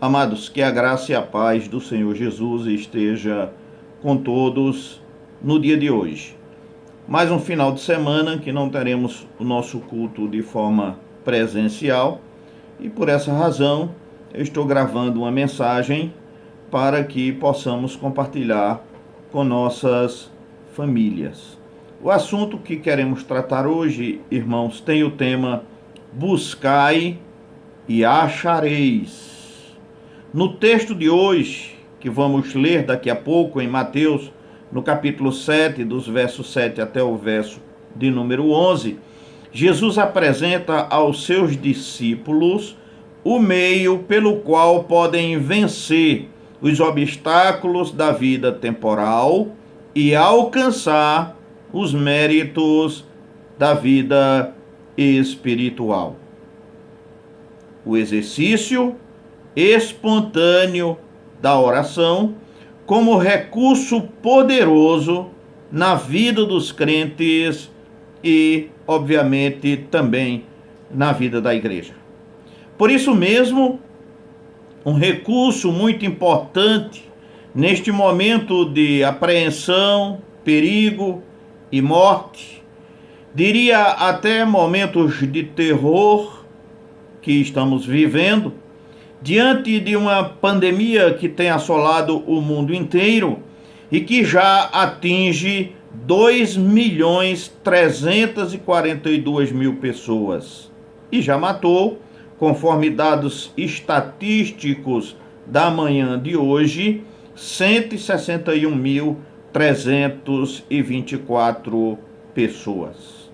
Amados, que a graça e a paz do Senhor Jesus esteja com todos no dia de hoje. Mais um final de semana que não teremos o nosso culto de forma presencial e por essa razão eu estou gravando uma mensagem para que possamos compartilhar com nossas famílias. O assunto que queremos tratar hoje, irmãos, tem o tema Buscai e achareis. No texto de hoje, que vamos ler daqui a pouco em Mateus, no capítulo 7, dos versos 7 até o verso de número 11, Jesus apresenta aos seus discípulos o meio pelo qual podem vencer os obstáculos da vida temporal e alcançar os méritos da vida espiritual. O exercício espontâneo da oração como recurso poderoso na vida dos crentes e, obviamente, também na vida da igreja. Por isso mesmo, um recurso muito importante neste momento de apreensão, perigo e morte, diria até momentos de terror que estamos vivendo, diante de uma pandemia que tem assolado o mundo inteiro e que já atinge 2.342.000 pessoas e já matou, conforme dados estatísticos da manhã de hoje, 161.324 pessoas.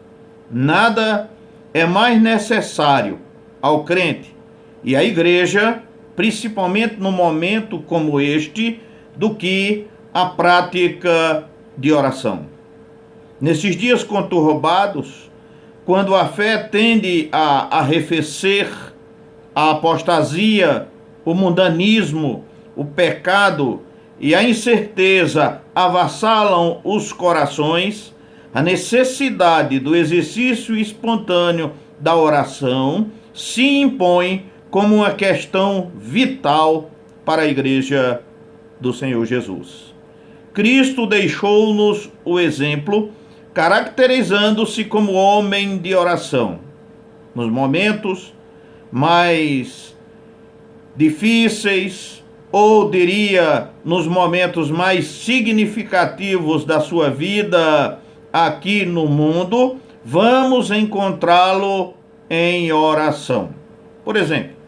Nada é mais necessário ao crente e à igreja, principalmente num momento como este, do que a prática de oração. Nesses dias conturbados, quando a fé tende a arrefecer, a apostasia, o mundanismo, o pecado e a incerteza avassalam os corações, a necessidade do exercício espontâneo da oração se impõe como uma questão vital para a igreja do Senhor Jesus. Cristo deixou-nos o exemplo, caracterizando-se como homem de oração. Nos momentos mais difíceis, ou diria, nos momentos mais significativos da sua vida aqui no mundo, vamos encontrá-lo em oração. Por exemplo,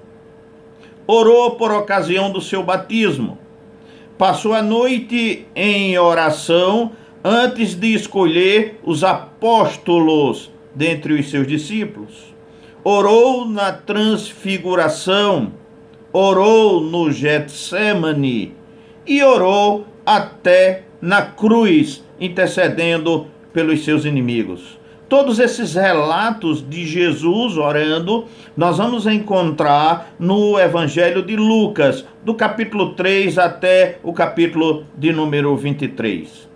orou por ocasião do seu batismo, passou a noite em oração antes de escolher os apóstolos dentre os seus discípulos, orou na transfiguração, orou no Getsêmani e orou até na cruz, intercedendo pelos seus inimigos. Todos esses relatos de Jesus orando, nós vamos encontrar no Evangelho de Lucas, do capítulo 3 até o capítulo de número 23.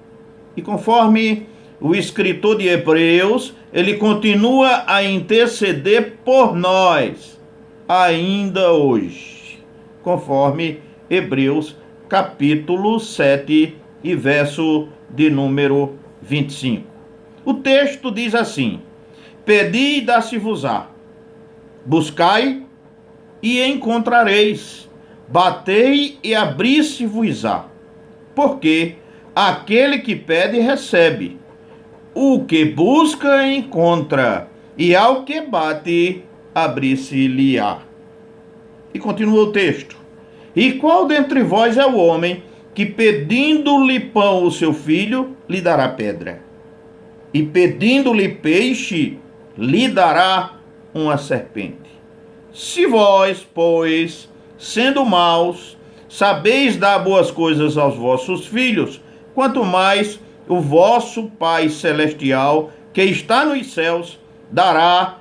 E conforme o escritor de Hebreus, ele continua a interceder por nós, ainda hoje, conforme Hebreus, capítulo 7 e verso de número 25. O texto diz assim: pedi e dá-se-vos-á, buscai e encontrareis, batei e abri-se-vos-á, porque aquele que pede recebe, o que busca encontra, e ao que bate abrir-se-lhe-á. E continua o texto: e qual dentre vós é o homem que, pedindo-lhe pão o seu filho, lhe dará pedra? E pedindo-lhe peixe, lhe dará uma serpente? Se vós, pois, sendo maus, sabeis dar boas coisas aos vossos filhos, quanto mais o vosso Pai Celestial, que está nos céus, dará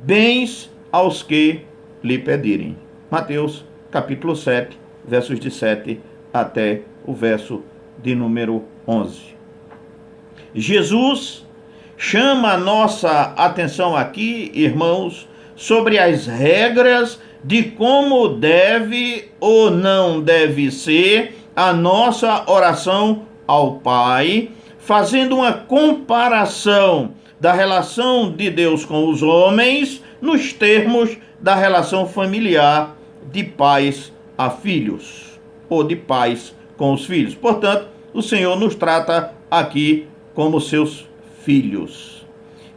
bens aos que lhe pedirem. Mateus, capítulo 7, versos de 7 até o verso de número 11. Jesus chama a nossa atenção aqui, irmãos, sobre as regras de como deve ou não deve ser a nossa oração ao Pai, fazendo uma comparação da relação de Deus com os homens nos termos da relação familiar de pais a filhos, ou de pais com os filhos. Portanto, o Senhor nos trata aqui como seus filhos.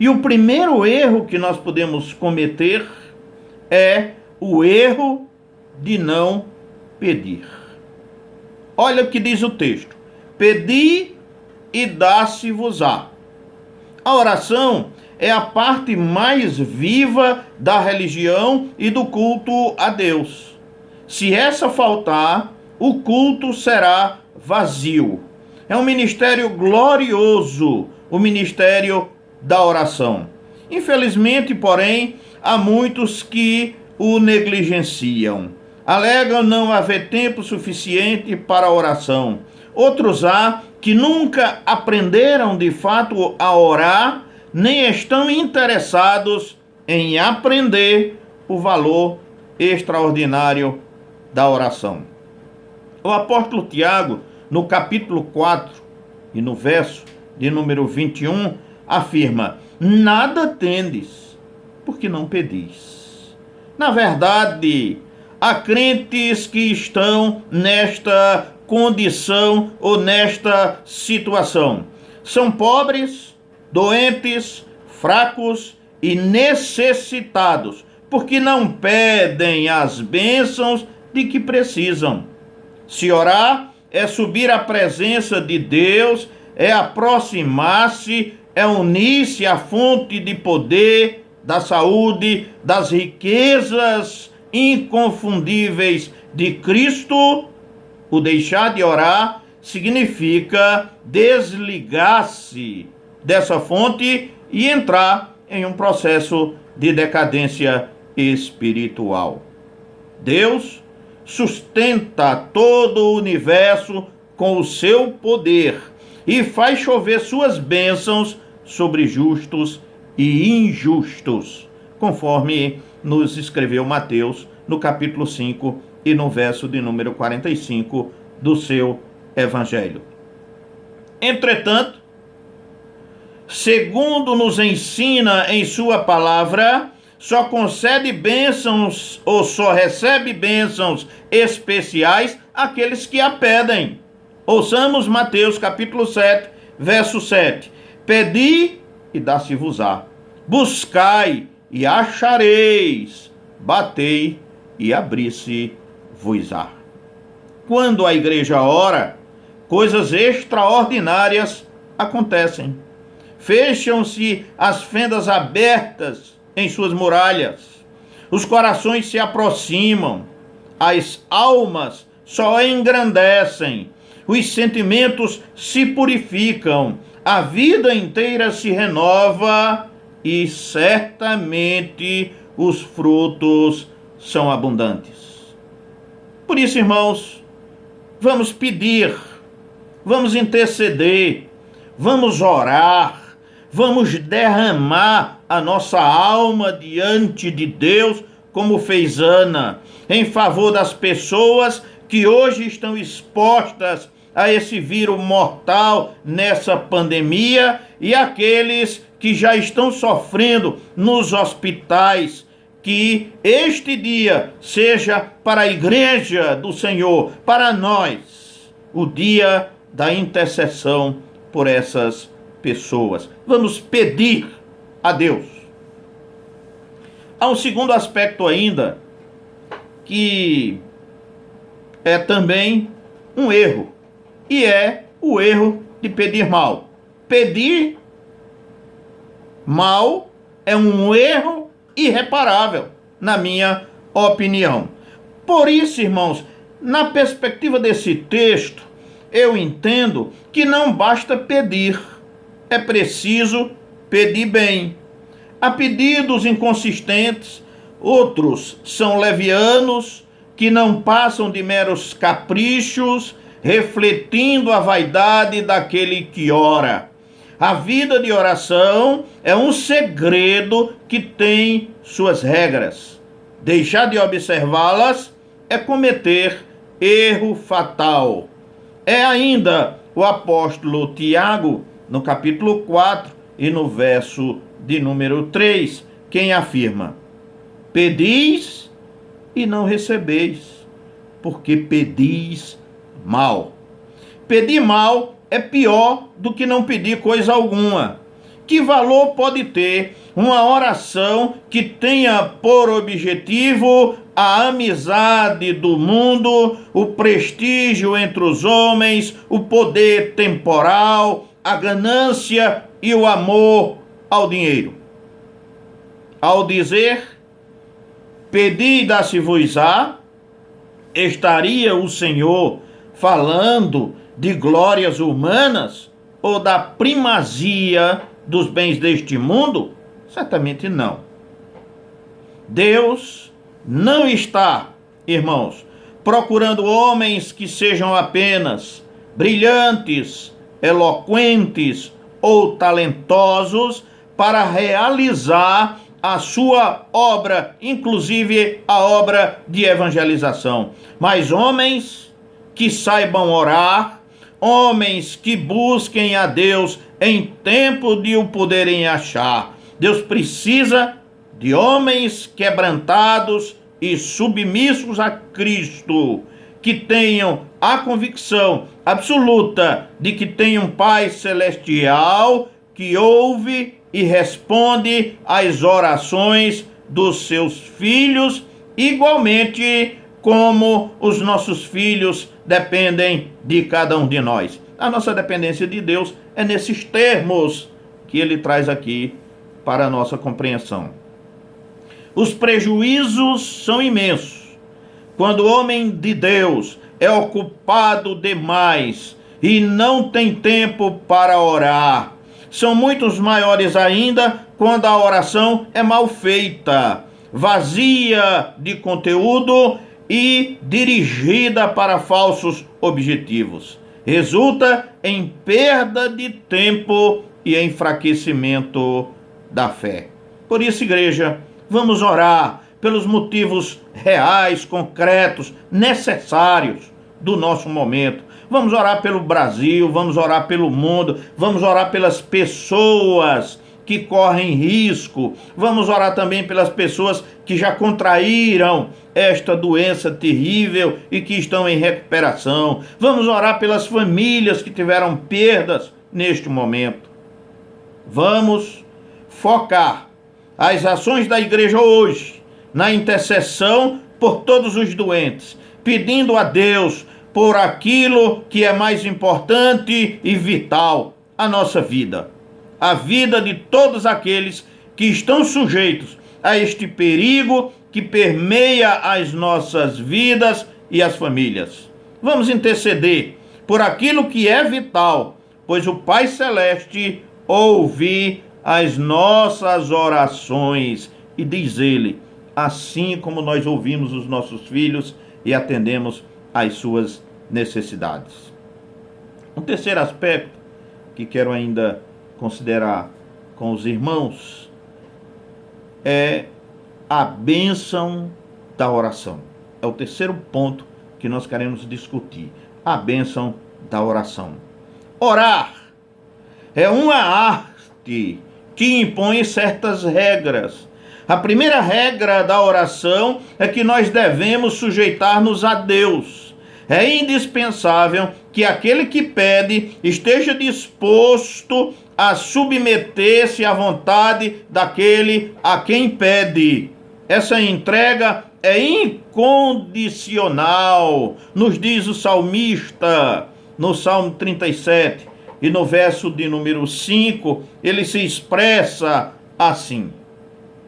E o primeiro erro que nós podemos cometer é o erro de não pedir. Olha o que diz o texto: pedi e dá-se-vos-á. A oração é a parte mais viva da religião e do culto a Deus. Se essa faltar, o culto será vazio. É um ministério glorioso, o ministério da oração. Infelizmente, porém, há muitos que o negligenciam. Alegam não haver tempo suficiente para a oração. Outros há que nunca aprenderam de fato a orar, nem estão interessados em aprender o valor extraordinário da oração. O apóstolo Tiago, no capítulo 4 e no verso de número 21, afirma: nada tendes, porque não pedis. Na verdade, há crentes que estão nesta condição ou nesta situação. São pobres, doentes, fracos e necessitados, porque não pedem as bênçãos de que precisam. Se orar é subir à presença de Deus, é aproximar-se, é unir-se à fonte de poder, da saúde, das riquezas inconfundíveis de Cristo. O deixar de orar significa desligar-se dessa fonte e entrar em um processo de decadência espiritual. Deus sustenta todo o universo com o seu poder e faz chover suas bênçãos sobre justos e injustos, conforme nos escreveu Mateus no capítulo 5 e no verso de número 45 do seu evangelho. Entretanto, segundo nos ensina em sua palavra, só concede bênçãos ou só recebe bênçãos especiais aqueles que a pedem. Ouçamos Mateus capítulo 7, verso 7. Pedi e dá-se-vos-á. Buscai e achareis. Batei e abri-se-vos-á. Quando a igreja ora, coisas extraordinárias acontecem. Fecham-se as fendas abertas em suas muralhas. Os corações se aproximam. As almas só engrandecem. Os sentimentos se purificam. A vida inteira se renova e certamente os frutos são abundantes. Por isso, irmãos, vamos pedir, vamos interceder, vamos orar, vamos derramar a nossa alma diante de Deus, como fez Ana, em favor das pessoas que hoje estão expostas a esse vírus mortal nessa pandemia e aqueles que já estão sofrendo nos hospitais. Que este dia seja para a igreja do Senhor, para nós, o dia da intercessão por essas pessoas. Vamos pedir a Deus. Há um segundo aspecto ainda, que é também um erro, e é o erro de pedir mal. Pedir mal é um erro irreparável, na minha opinião. Por isso, irmãos, na perspectiva desse texto, eu entendo que não basta pedir, é preciso pedir bem. Há pedidos inconsistentes, outros são levianos, que não passam de meros caprichos, refletindo a vaidade daquele que ora. A vida de oração é um segredo que tem suas regras. Deixar de observá-las é cometer erro fatal. É ainda o apóstolo Tiago, no capítulo 4 e no verso de número 3, quem afirma: pedis e não recebeis, porque pedis mal. Pedir mal é pior do que não pedir coisa alguma. Que valor pode ter uma oração que tenha por objetivo a amizade do mundo, o prestígio entre os homens, o poder temporal, a ganância e o amor ao dinheiro? Ao dizer, pedi e dá-se-vos-á, estaria o Senhor falando de glórias humanas ou da primazia dos bens deste mundo? Certamente não. Deus não está, irmãos, procurando homens que sejam apenas brilhantes, eloquentes ou talentosos para realizar a sua obra, inclusive a obra de evangelização, mas homens que saibam orar, homens que busquem a Deus em tempo de o poderem achar. Deus precisa de homens quebrantados e submissos a Cristo, que tenham a convicção absoluta de que tem um Pai celestial que ouve e responde às orações dos seus filhos, igualmente como os nossos filhos dependem de cada um de nós. A nossa dependência de Deus é nesses termos que ele traz aqui para a nossa compreensão. Os prejuízos são imensos quando o homem de Deus é ocupado demais e não tem tempo para orar. São muitos maiores ainda quando a oração é mal feita, vazia de conteúdo e dirigida para falsos objetivos. Resulta em perda de tempo e enfraquecimento da fé. Por isso, igreja, vamos orar pelos motivos reais, concretos, necessários do nosso momento. Vamos orar pelo Brasil, vamos orar pelo mundo, vamos orar pelas pessoas que correm risco, vamos orar também pelas pessoas que já contraíram esta doença terrível e que estão em recuperação. Vamos orar pelas famílias que tiveram perdas neste momento. Vamos focar as ações da igreja hoje na intercessão por todos os doentes, pedindo a Deus por aquilo que é mais importante e vital, a nossa vida. A vida de todos aqueles que estão sujeitos a este perigo que permeia as nossas vidas e as famílias. Vamos interceder por aquilo que é vital, pois o Pai Celeste ouve as nossas orações. E diz ele, assim como nós ouvimos os nossos filhos e atendemos às suas necessidades. Um terceiro aspecto que quero ainda considerar com os irmãos é a bênção da oração. É o terceiro ponto que nós queremos discutir, a bênção da oração. Orar é uma arte que impõe certas regras. A primeira regra da oração é que nós devemos sujeitar-nos a Deus. É indispensável que aquele que pede esteja disposto a submeter-se à vontade daquele a quem pede. Essa entrega é incondicional, nos diz o salmista no Salmo 37, e no verso de número 5, ele se expressa assim: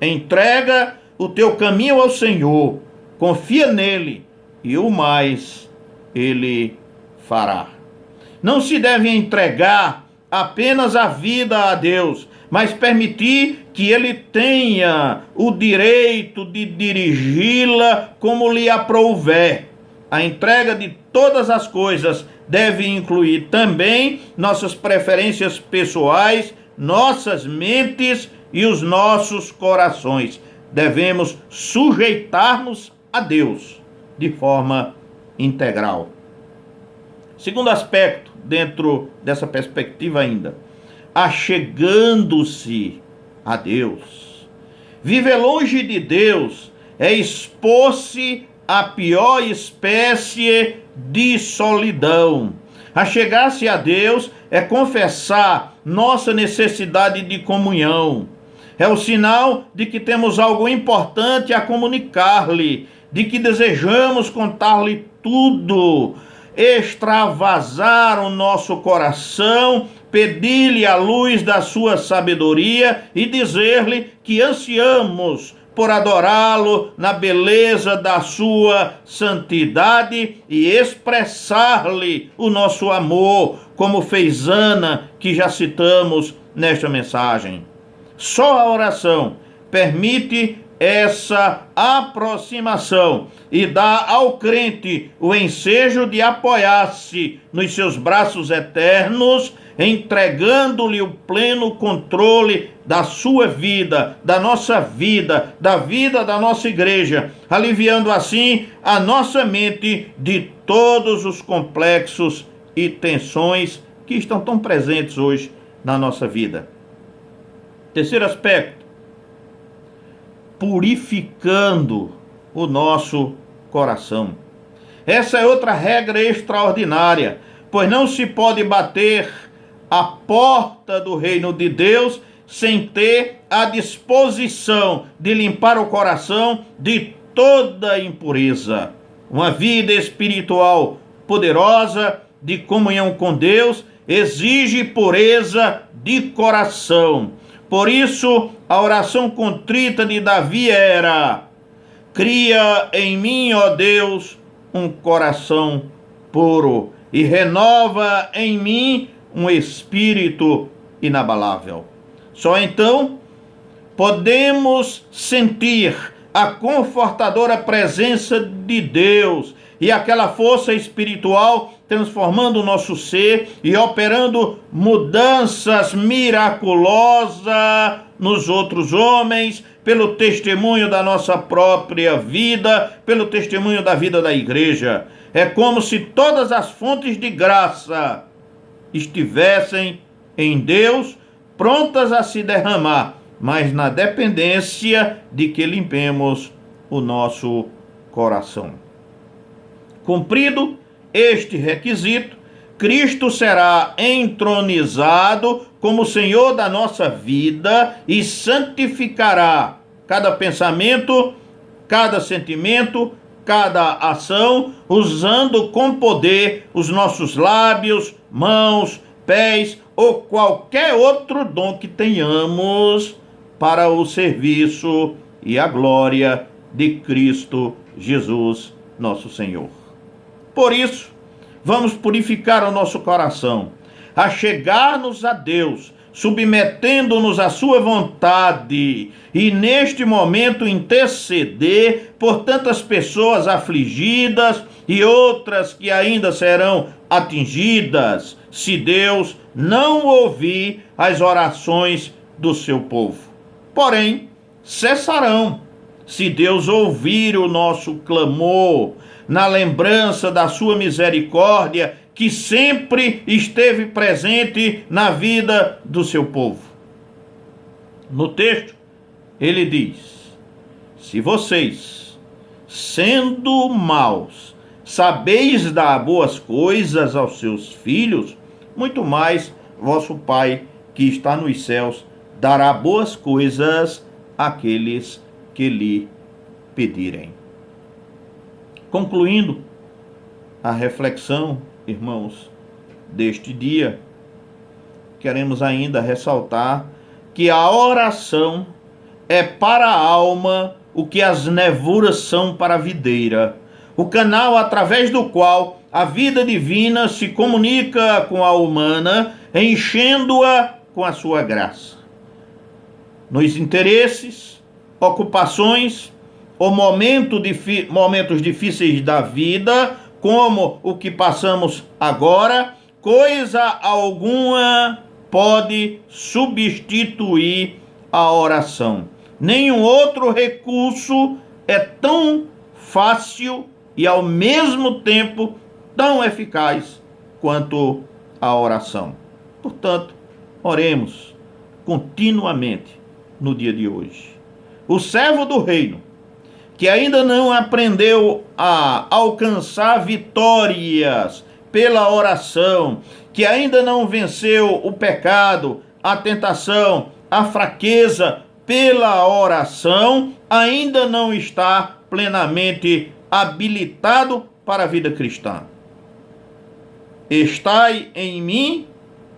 entrega o teu caminho ao Senhor, confia nele, e o mais ele fará. Não se deve entregar apenas a vida a Deus, mas permitir que ele tenha o direito de dirigi-la como lhe aprouver. A entrega de todas as coisas deve incluir também nossas preferências pessoais, nossas mentes e os nossos corações. devemos sujeitar-nos a Deus de forma integral. Segundo aspecto, dentro dessa perspectiva ainda, achegando-se a Deus. Viver longe de Deus é expor-se à pior espécie de solidão. Achegar-se a Deus é confessar nossa necessidade de comunhão. É o sinal de que temos algo importante a comunicar-lhe, de que desejamos contar-lhe tudo, extravasar o nosso coração, pedir-lhe a luz da sua sabedoria e dizer-lhe que ansiamos por adorá-lo na beleza da sua santidade e expressar-lhe o nosso amor, como fez Ana, que já citamos nesta mensagem. Só a oração permite essa aproximação e dá ao crente o ensejo de apoiar-se nos seus braços eternos, entregando-lhe o pleno controle da sua vida, da nossa vida, da vida da nossa igreja, aliviando assim a nossa mente de todos os complexos e tensões que estão tão presentes hoje na nossa vida. Terceiro aspecto, purificando o nosso coração. Essa é outra regra extraordinária, pois não se pode bater a porta do reino de Deus sem ter a disposição de limpar o coração de toda impureza. Uma vida espiritual poderosa, de comunhão com Deus, exige pureza de coração. Por isso, a oração contrita de Davi era: cria em mim, ó Deus, um coração puro e renova em mim um espírito inabalável. Só então podemos sentir a confortadora presença de Deus e aquela força espiritual transformando o nosso ser e operando mudanças miraculosas nos outros homens, pelo testemunho da nossa própria vida, pelo testemunho da vida da igreja. É como se todas as fontes de graça estivessem em Deus, prontas a se derramar, mas na dependência de que limpemos o nosso coração. Cumprido este requisito, Cristo será entronizado como Senhor da nossa vida e santificará cada pensamento, cada sentimento, cada ação, usando com poder os nossos lábios, mãos, pés ou qualquer outro dom que tenhamos para o serviço e a glória de Cristo Jesus, nosso Senhor. Por isso, vamos purificar o nosso coração, achegar-nos a Deus, submetendo-nos à sua vontade e neste momento interceder por tantas pessoas afligidas e outras que ainda serão atingidas, se Deus não ouvir as orações do seu povo. Porém, cessarão se Deus ouvir o nosso clamor, na lembrança da sua misericórdia, que sempre esteve presente na vida do seu povo. No texto, ele diz: se vocês, sendo maus, sabeis dar boas coisas aos seus filhos, muito mais vosso Pai que está nos céus dará boas coisas àqueles que lhe pedirem. Concluindo a reflexão, irmãos, deste dia, queremos ainda ressaltar que a oração é para a alma o que as nevuras são para a videira, o canal através do qual a vida divina se comunica com a humana, enchendo-a com a sua graça. Nos interesses, ocupações ou momentos difíceis da vida, como o que passamos agora, coisa alguma pode substituir a oração. Nenhum outro recurso é tão fácil e ao mesmo tempo tão eficaz quanto a oração. Portanto, oremos continuamente no dia de hoje. O servo do reino, que ainda não aprendeu a alcançar vitórias pela oração, que ainda não venceu o pecado, a tentação, a fraqueza pela oração, ainda não está plenamente habilitado para a vida cristã. Estai em mim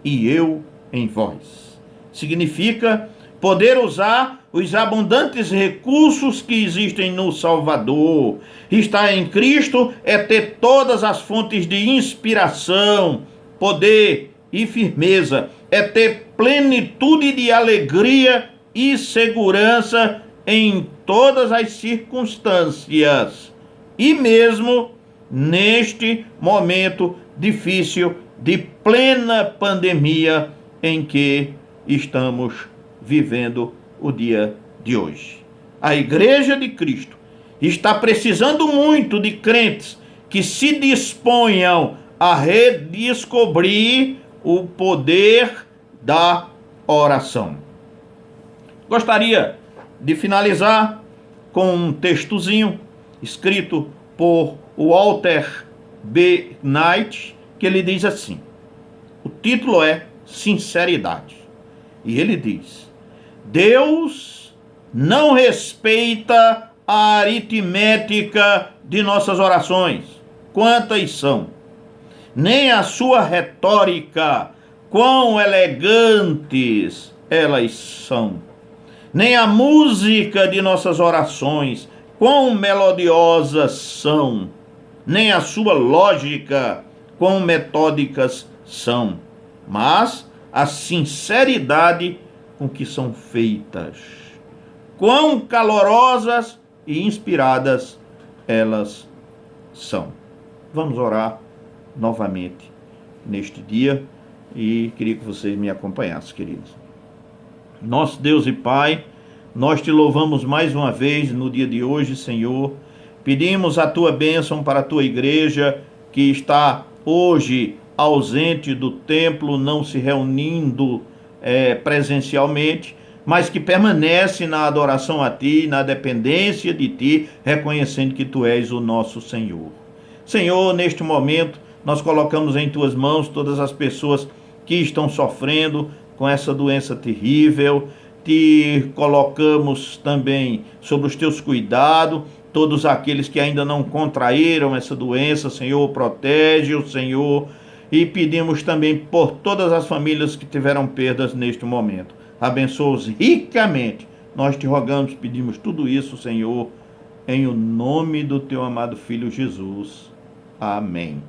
e eu em vós. Significa poder usar os abundantes recursos que existem no Salvador. Estar em Cristo é ter todas as fontes de inspiração, poder e firmeza. É ter plenitude de alegria e segurança em todas as circunstâncias. E mesmo neste momento difícil de plena pandemia em que estamos vivendo o dia de hoje. A Igreja de Cristo está precisando muito de crentes que se disponham a redescobrir o poder da oração. Gostaria de finalizar com um textozinho escrito por Walter B. Knight, que ele diz assim, o título é Sinceridade, e ele diz: Deus não respeita a aritmética de nossas orações, quantas são, nem a sua retórica, quão elegantes elas são, nem a música de nossas orações, quão melodiosas são, nem a sua lógica, quão metódicas são, mas a sinceridade com que são feitas, quão calorosas e inspiradas elas são. Vamos orar novamente neste dia e queria que vocês me acompanhassem, queridos. Nosso Deus e Pai, nós te louvamos mais uma vez no dia de hoje, Senhor. Pedimos a tua bênção para a tua igreja que está hoje ausente do templo, não se reunindo presencialmente, mas que permanece na adoração a ti, na dependência de ti, reconhecendo que tu és o nosso Senhor. Senhor, neste momento, nós colocamos em tuas mãos todas as pessoas que estão sofrendo com essa doença terrível. Te colocamos também sobre os teus cuidados, todos aqueles que ainda não contraíram essa doença, Senhor, protege-o, Senhor, e pedimos também por todas as famílias que tiveram perdas neste momento. Abençoa-os ricamente. Nós te rogamos, pedimos tudo isso, Senhor, em o nome do teu amado Filho Jesus. Amém.